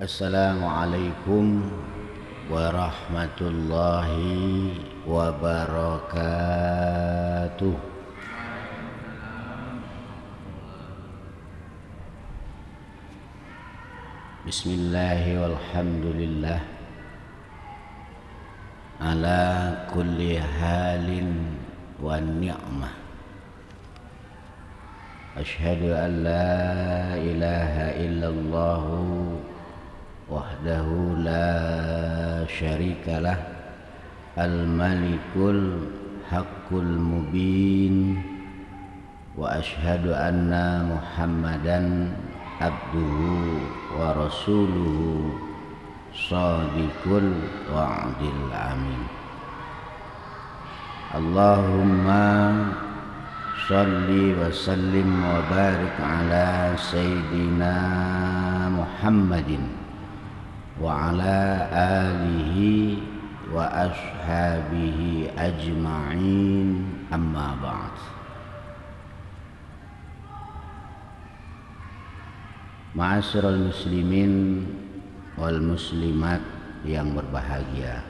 Assalamualaikum warahmatullahi wabarakatuh. Bismillahi walhamdulillah ala kulli halin wa ni'mah. Asyhadu an la ilaha illallah wahdahu la syarikalah al-malikul haqqul mubin wa asyhadu anna muhammadan abduhu wa rasuluhu shadiqul wa'dil amin. Allahumma shalli wa sallim wa barik ala sayyidina Muhammadin wa ala alihi wa ashabihi ajma'in, amma ba'd. Ma'asyiral muslimin wal muslimat yang berbahagia,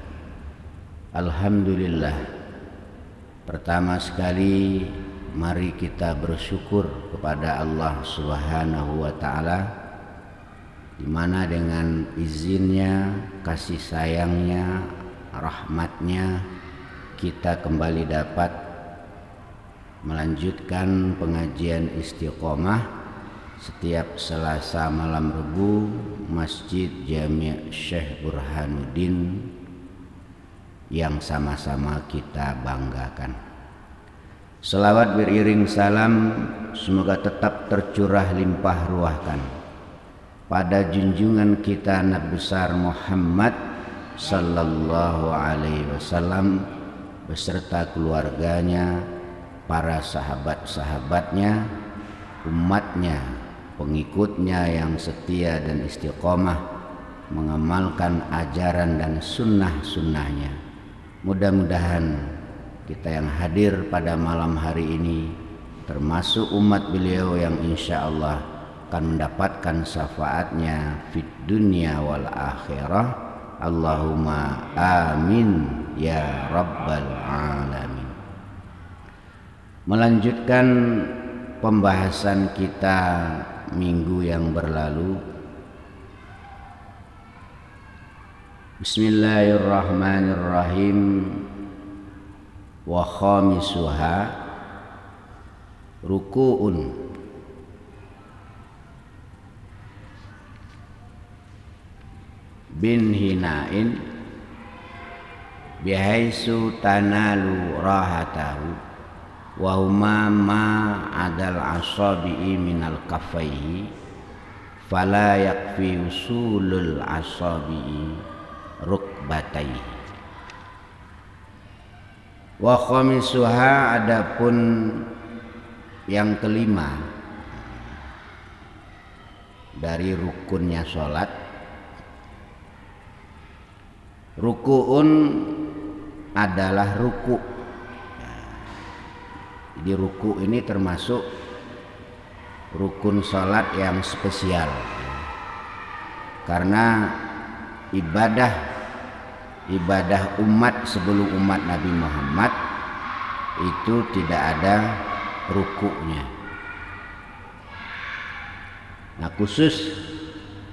alhamdulillah, pertama sekali mari kita bersyukur kepada Allah Subhanahu wa ta'ala, di mana dengan izinnya, kasih sayangnya, rahmatnya, kita kembali dapat melanjutkan pengajian istiqomah setiap Selasa malam Rebu, Masjid Jami' Syekh Burhanuddin yang sama-sama kita banggakan. Selawat beriring salam semoga tetap tercurah limpah ruahkan pada junjungan kita Nabi besar Muhammad sallallahu alaihi wasallam beserta keluarganya, para sahabat-sahabatnya, umatnya, pengikutnya yang setia dan istiqomah mengamalkan ajaran dan sunnah-sunnahnya. Mudah-mudahan kita yang hadir pada malam hari ini termasuk umat beliau yang insya Allah akan mendapatkan syafaatnya fid dunya wal akhirah. Allahumma amin ya rabbal alamin. Melanjutkan pembahasan kita minggu yang berlalu. Bismillahirrahmanirrahim. Wa khamisuha ruku'un bin hinain bihaisu tanalu rahatahu wa huma ma adal asabi'i minal kafaihi fala yakfi usulul asabi'i rukbataihi. Wa khamisuha, adapun yang kelima dari rukunnya sholat, ruku'un adalah ruku'. Jadi ruku' ini termasuk rukun sholat yang spesial, karena ibadah umat sebelum umat Nabi Muhammad itu tidak ada ruku'nya. Nah, khusus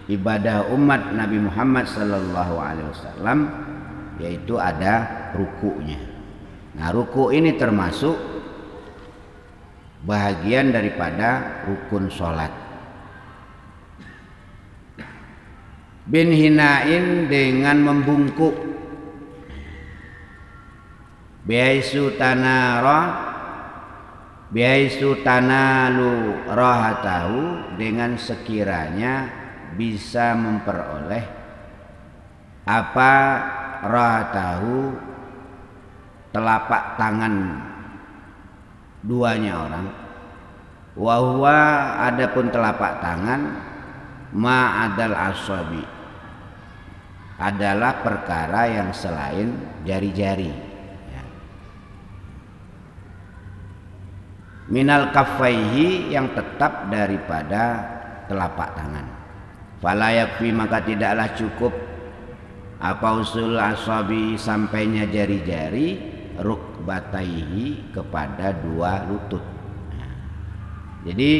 ibadah umat Nabi Muhammad sallallahu alaihi wasallam yaitu ada ruku'nya. Nah, ruku' ini termasuk bahagian daripada rukun sholat. Bin hinain, dengan membungkuk. Bihaisu tanalu rahatahu, dengan sekiranya bisa memperoleh apa rahatahu, telapak tangan duanya orang. Wa huwa, adapun telapak tangan, ma'adal asabi, adalah perkara yang selain jari-jari, ya. Minal kaffaihi, yang tetap daripada telapak tangan. Fala yakfi, maka tidaklah cukup apa usul asabi, sampainya jari-jari, rukbataihi, kepada dua lutut. Jadi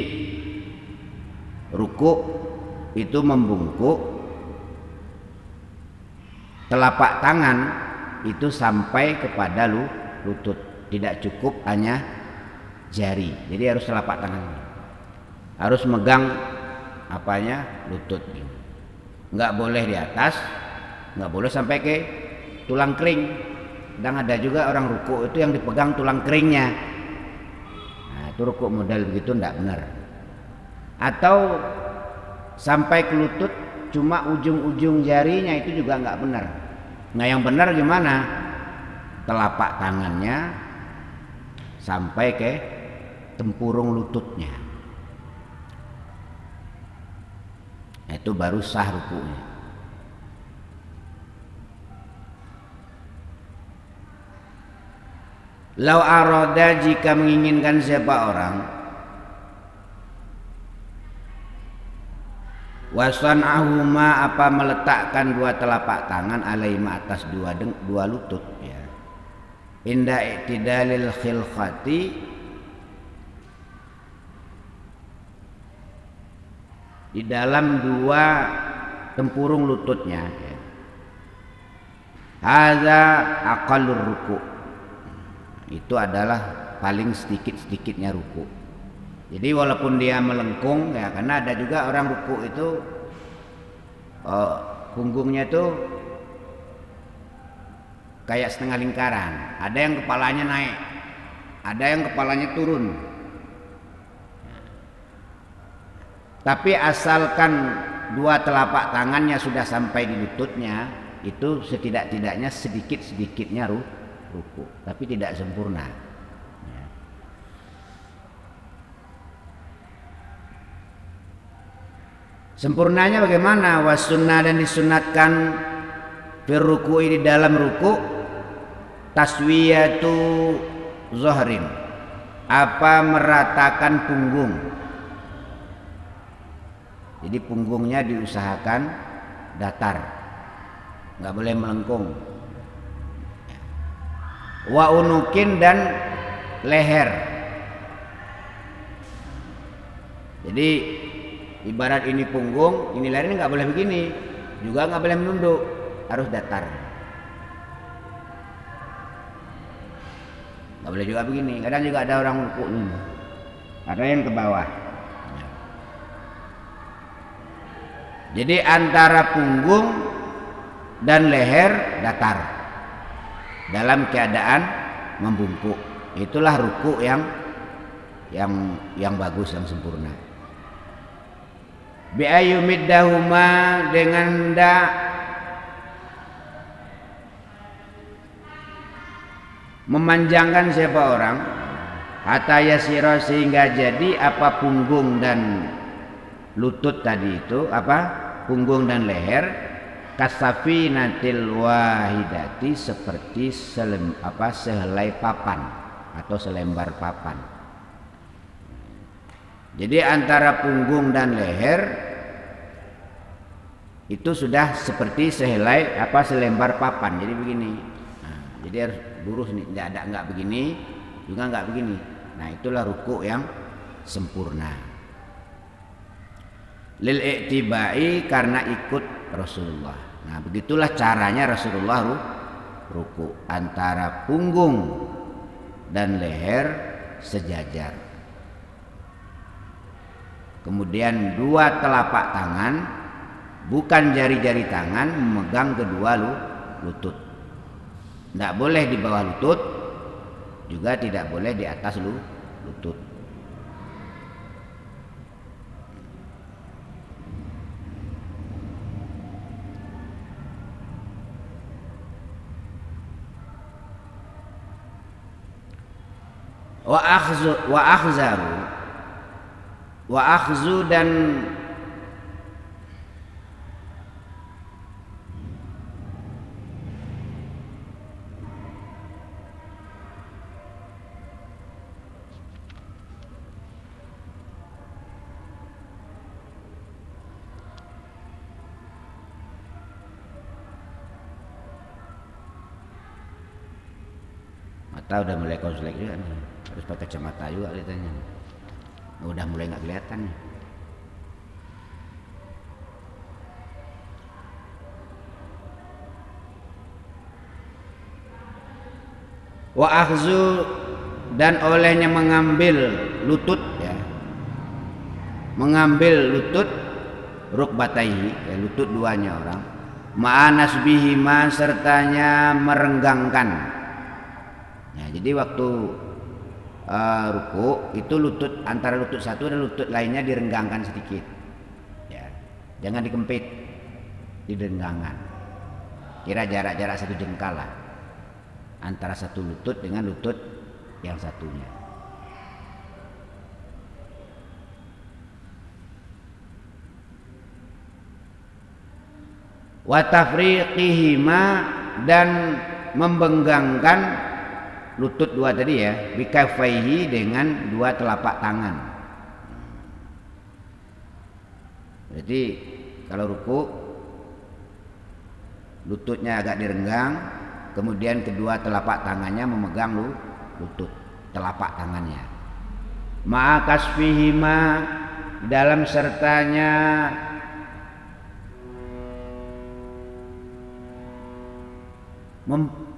ruku itu membungkuk telapak tangan itu sampai kepada lutut, tidak cukup hanya jari. Jadi harus telapak tangan, harus megang apanya, lutut. Nggak boleh di atas, nggak boleh sampai ke tulang kering. Dan ada juga orang ruku itu yang dipegang tulang keringnya. Nah, itu ruku model begitu nggak benar. Atau sampai ke lutut cuma ujung-ujung jarinya, itu juga nggak benar. Nah, yang benar gimana? Telapak tangannya sampai ke tempurung lututnya. Nah, itu baru sah rukunya. Lau aroda, jika menginginkan siapa orang, wasan ahuma, apa meletakkan dua telapak tangan, alaihima, atas dua lutut, ya. Inda i'tidalil khilqati, di dalam dua tempurung lututnya, ya. Hadza aqallur ruku, itu adalah paling sedikit-sedikitnya ruku. Jadi walaupun dia melengkung, ya, karena ada juga orang ruku itu punggungnya itu kayak setengah lingkaran. Ada yang kepalanya naik, ada yang kepalanya turun. Tapi asalkan dua telapak tangannya sudah sampai di lututnya, itu setidak-tidaknya sedikit-sedikitnya ruku, tapi tidak sempurna. Sempurnanya bagaimana? Wasunnah, dan disunatkan firruku'i, di dalam ruku, taswiyatu zohrin, apa meratakan punggung. Jadi punggungnya diusahakan datar, nggak boleh melengkung. Wa unukin, dan leher. Jadi ibarat ini punggung, ini leher, ini nggak boleh begini, juga nggak boleh menunduk, harus datar. Nggak boleh juga begini. Kadang juga ada orang ruku ini, ada yang ke bawah. Jadi antara punggung dan leher datar dalam keadaan membungkuk. Itulah ruku yang bagus, yang sempurna. Bi ayyumiddahuma, dengan hendak memanjangkan siapa orang, hatta yasira, sehingga jadi apa punggung dan lutut tadi itu, apa punggung dan leher, kasafinatil wahidati, seperti sehelai papan atau selembar papan. Jadi antara punggung dan leher itu sudah seperti selembar papan. Jadi begini. Nah, jadi harus lurus nih, nggak begini, juga nggak begini. Nah, itulah ruku yang sempurna. Lil i'tibai, karena ikut Rasulullah. Nah, begitulah caranya Rasulullah ruku, antara punggung dan leher sejajar. Kemudian dua telapak tangan, bukan jari-jari tangan, memegang kedua lutut. Tidak boleh di bawah lutut, juga tidak boleh di atas lutut. Wa akhzu, dan Mata udah mulai konslek juga nih, harus pakai kacamata juga kelihatannya. Udah mulai nggak kelihatan nih. Wa akhzu, dan olehnya mengambil lutut ya, mengambil lutut rukbataihi ya, lutut duanya orang, ma'anas bihima, sertanya merenggangkan ya. Jadi waktu ruku itu lutut, antara lutut satu dan lutut lainnya direnggangkan sedikit ya, jangan dikempit, direnggangkan, kira jarak-jarak 1 jengkal lah antara satu lutut dengan lutut yang satunya. Wa tafriqihima, dan membenggangkan lutut dua tadi ya, bikafaihi, dengan dua telapak tangan. Jadi kalau ruku lututnya agak direnggang, kemudian kedua telapak tangannya memegang lutut telapak tangannya. Ma'a kasfihima, dalam sertanya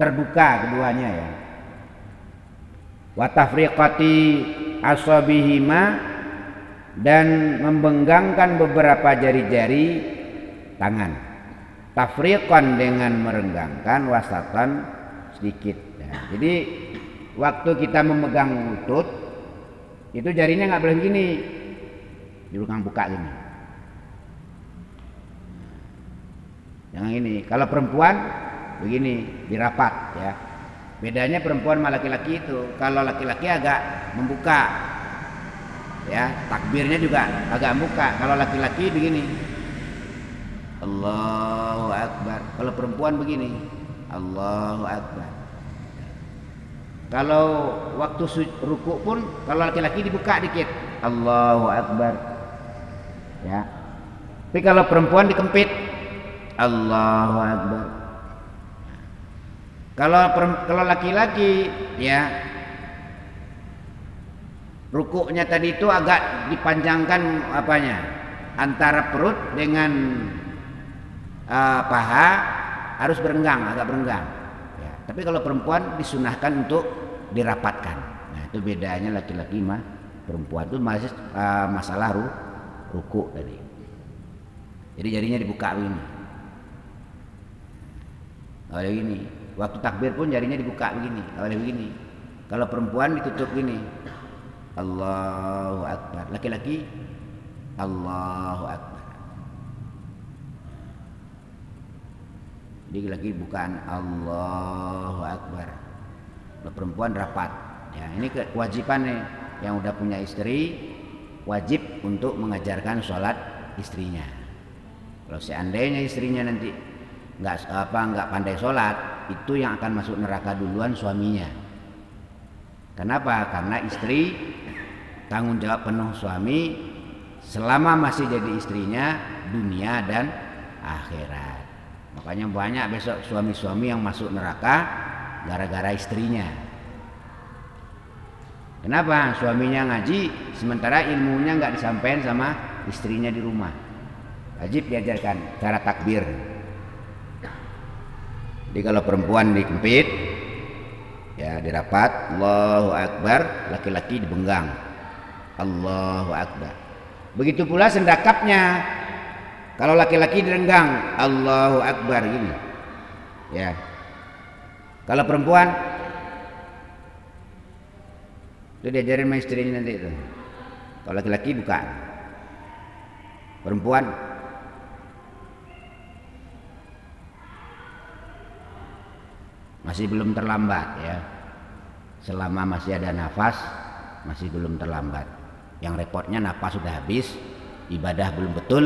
terbuka keduanya ya. Wa tafriqati asabihima, dan membenggangkan beberapa jari-jari tangan. Tafriqan dengan merenggangkan, wasatan sedikit ya. Jadi waktu kita memegang lutut itu jarinya nggak boleh begini, dibuka buka gini, jangan ini. Kalau perempuan begini, dirapat ya. Bedanya perempuan sama laki-laki itu, kalau laki-laki agak membuka ya, takbirnya juga agak membuka. Kalau laki-laki begini, Allahu Akbar. Kalau perempuan begini, Allahu Akbar. Kalau waktu ruku pun, kalau laki-laki dibuka dikit, Allahu Akbar ya. Tapi kalau perempuan dikempit, Allahu Akbar. Kalau laki-laki ya, rukuknya tadi itu agak dipanjangkan apanya, antara perut dengan paha harus berenggang, agak berenggang ya. Tapi kalau perempuan disunahkan untuk dirapatkan. Nah itu bedanya laki-laki mah perempuan, itu masih masalah ruku tadi. Jadi jarinya dibuka begini, oleh begini. Waktu takbir pun jarinya dibuka begini, oleh begini. Kalau perempuan ditutup gini, Allahu Akbar. Laki-laki Allahu Akbar. Jadi lagi bukan Allahu Akbar. Kalau perempuan rapat ya. Ini kewajiban nih, yang udah punya istri wajib untuk mengajarkan sholat istrinya. Kalau seandainya istrinya nanti nggak pandai sholat, itu yang akan masuk neraka duluan suaminya. Kenapa? Karena istri tanggung jawab penuh suami selama masih jadi istrinya, dunia dan akhirat. Makanya banyak besok suami-suami yang masuk neraka gara-gara istrinya. Kenapa? Suaminya ngaji sementara ilmunya nggak disampaikan sama istrinya di rumah. Wajib diajarkan cara takbir. Jadi kalau perempuan dikempit ya, dirapat Allahu Akbar, laki-laki dibenggang Allahu Akbar. Begitu pula sendakapnya. Kalau laki-laki direnggang Allahu Akbar gini ya. Kalau perempuan itu diajarin sama istrinya nanti itu. Kalau laki-laki buka, perempuan masih belum terlambat ya. Selama masih ada nafas masih belum terlambat. Yang repotnya nafas sudah habis, ibadah belum betul,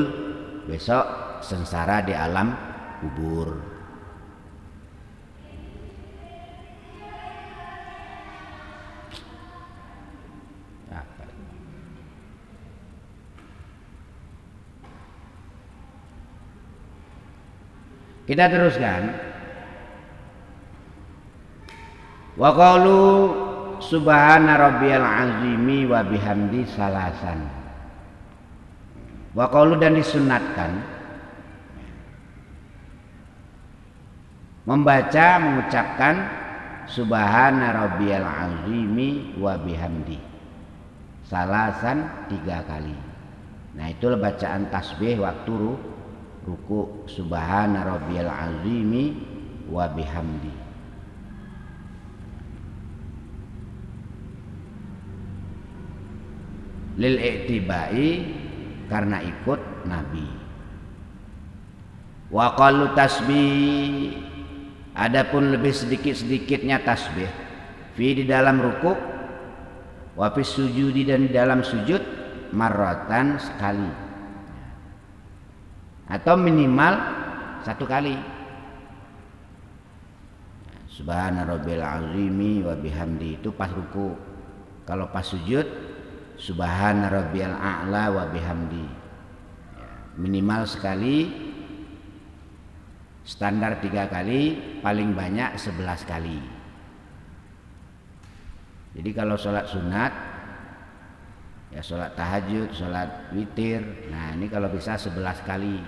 besok sengsara di alam kubur. Kita teruskan. Wa qalu subhana rabbiyal azimi wa bihamdi salasan. Wa qalu dan disunatkan membaca mengucapkan subhana rabbiyal azimi wa bihamdi salasan 3 kali. Nah, itulah bacaan tasbih waktu ruku, subhana rabbiyal azimi wa bihamdi. Lil i'tibai karena ikut Nabi. Wa qalu tasbih adapun lebih sedikit-sedikitnya tasbih fi di dalam ruku, wa fi sujudi dan di dalam sujud marratan sekali atau minimal 1 kali. Subhana rabbil azimi wa bihamdi itu pas ruku. Kalau pas sujud subhana rabbiyal a'la wa bihamdi minimal sekali, standar 3 kali, paling banyak 11 kali. Jadi kalau sholat sunat ya sholat tahajud, sholat witir, nah ini kalau bisa 11 kali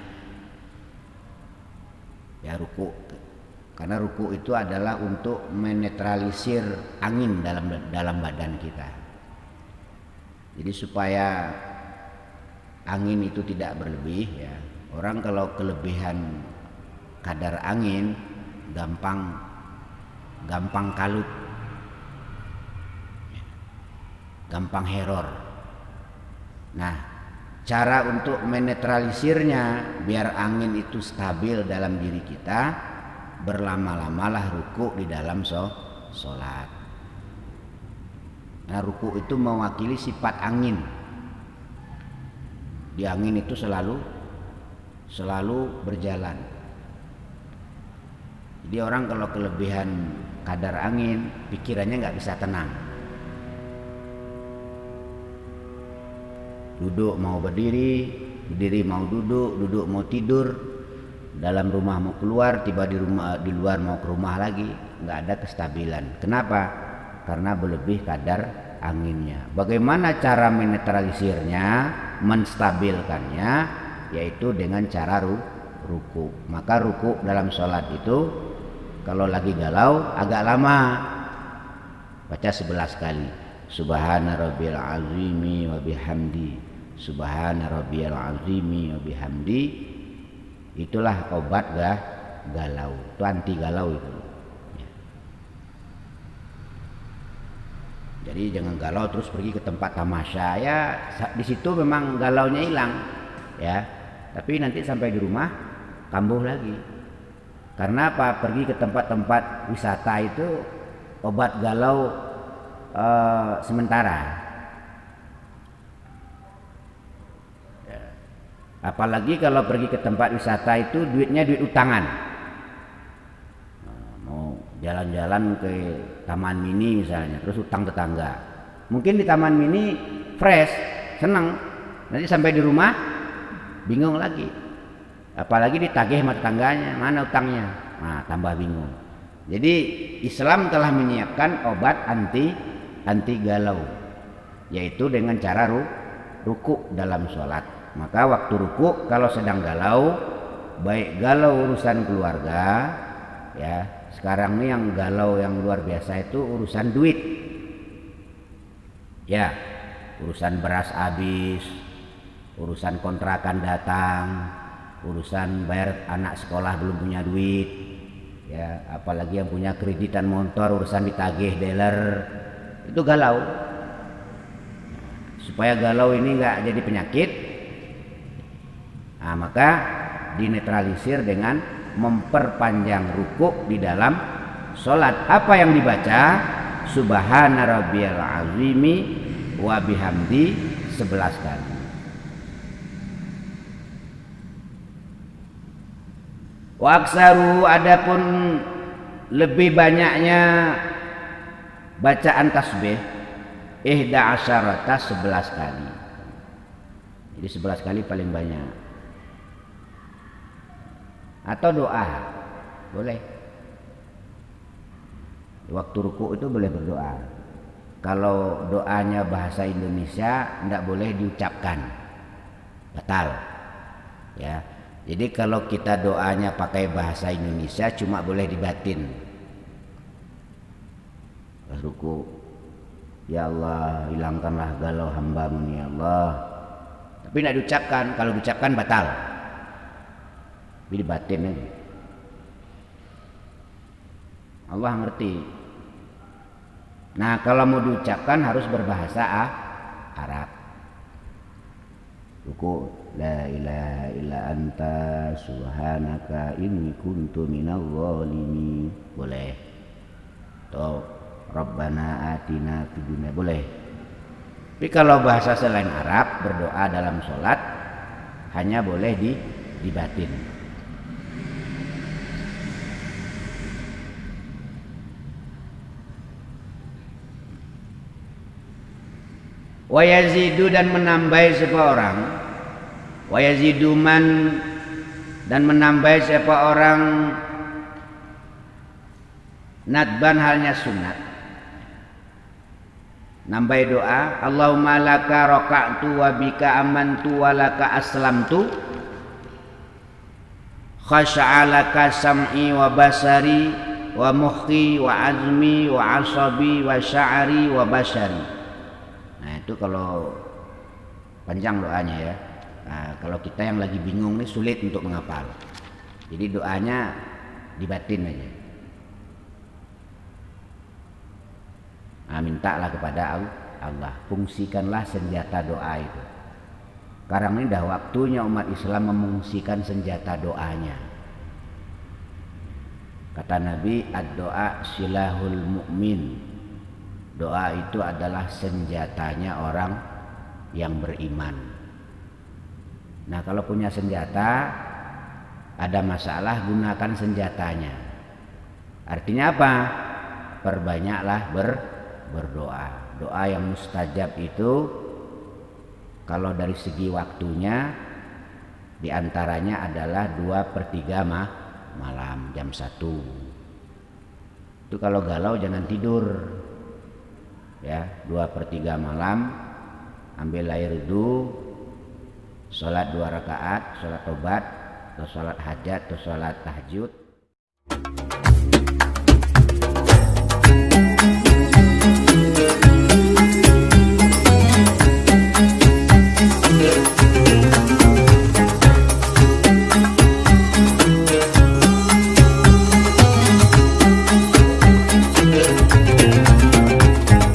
ya ruku, karena ruku itu adalah untuk menetralisir angin dalam badan kita. Jadi supaya angin itu tidak berlebih ya. Orang kalau kelebihan kadar angin gampang kalut, gampang heror. Nah, cara untuk menetralisirnya biar angin itu stabil dalam diri kita, berlama-lamalah ruku di dalam sholat. Nah, ruku itu mewakili sifat angin. Di angin itu selalu berjalan. Jadi orang kalau kelebihan kadar angin, pikirannya nggak bisa tenang. Duduk mau berdiri, berdiri mau duduk, duduk mau tidur, dalam rumah mau keluar, tiba di luar mau ke rumah lagi, nggak ada kestabilan. Kenapa? Karena berlebih kadar anginnya. Bagaimana cara menetralisirnya, menstabilkannya, yaitu dengan cara ruku. Maka ruku dalam sholat itu kalau lagi galau agak lama, baca 11 kali. Subhana rabbiyal azimi wa bihamdi, subhana rabbiyal azimi wa bihamdi. Itulah obat galau, itu anti galau itu. Jadi jangan galau terus pergi ke tempat tamasya ya, di situ memang galaunya hilang ya, tapi nanti sampai di rumah kambuh lagi. Karena apa? Pergi ke tempat-tempat wisata itu obat galau sementara ya. Apalagi kalau pergi ke tempat wisata itu duitnya duit utangan. Mau jalan-jalan ke Taman Mini misalnya, terus utang tetangga. Mungkin di Taman Mini fresh, senang. Nanti sampai di rumah bingung lagi. Apalagi ditagih sama tetangganya, mana utangnya? Nah, tambah bingung. Jadi Islam telah menyiapkan obat anti galau, yaitu dengan cara ruku dalam sholat. Maka waktu ruku kalau sedang galau, baik galau urusan keluarga ya. Sekarang ini yang galau yang luar biasa itu urusan duit. Ya, urusan beras habis, urusan kontrakan datang, urusan bayar anak sekolah belum punya duit. Ya, apalagi yang punya kreditan motor urusan ditagih dealer. Itu galau. Supaya galau ini enggak jadi penyakit. Nah, maka dinetralisir dengan memperpanjang ruku di dalam sholat. Apa yang dibaca? Subhana rabbiyal azimi wa bihamdi 11 kali. Wa aksaru adapun lebih banyaknya bacaan tasbih ihda asyarata 11 kali. Jadi 11 kali paling banyak. Atau doa boleh. Waktu ruku itu boleh berdoa. Kalau doanya bahasa Indonesia tidak boleh diucapkan, batal. Ya, jadi kalau kita doanya pakai bahasa Indonesia cuma boleh dibatin. Pas ruku, ya Allah hilangkanlah galau hamba-Mu ya Allah. Tapi tidak diucapkan. Kalau diucapkan batal. Tapi dibatin aja. Allah ngerti. Nah, kalau mau diucapkan harus berbahasa Arab. Ruku, la ilaha illa anta subhanaka inni kuntu minadh dhalimin. Boleh. Atau Rabbana atina fid dunya, boleh. Tapi kalau bahasa selain Arab berdoa dalam sholat hanya boleh dibatin. Wa yazidu dan menambahi siapa orang, wa yazidu man dan menambahi siapa orang nadban halnya sunat. Nambahi doa, Allahumma laka raka'tu wa bika amantu wa laka aslamtu khasha'alaka sam'i wa basari wa mukhi wa azmi wa asabi wa sya'ari wa basari. Nah itu kalau panjang doanya ya. Nah, kalau kita yang lagi bingung nih sulit untuk menghafal. Jadi doanya dibatin aja. Nah, mintalah kepada Allah, fungsikanlah senjata doa itu. Sekarang ini dah waktunya umat Islam memungsikan senjata doanya. Kata Nabi, ad-doa silahul mu'min. Doa itu adalah senjatanya orang yang beriman. Nah, kalau punya senjata, ada masalah, gunakan senjatanya. Artinya apa? Perbanyaklah berdoa. Doa yang mustajab itu kalau dari segi waktunya diantaranya adalah 2/3 malam jam 1. Itu kalau galau jangan tidur. Ya, 2/3 malam ambil air wudu, sholat 2 rakaat, sholat tobat, atau sholat hajat, atau sholat tahajud.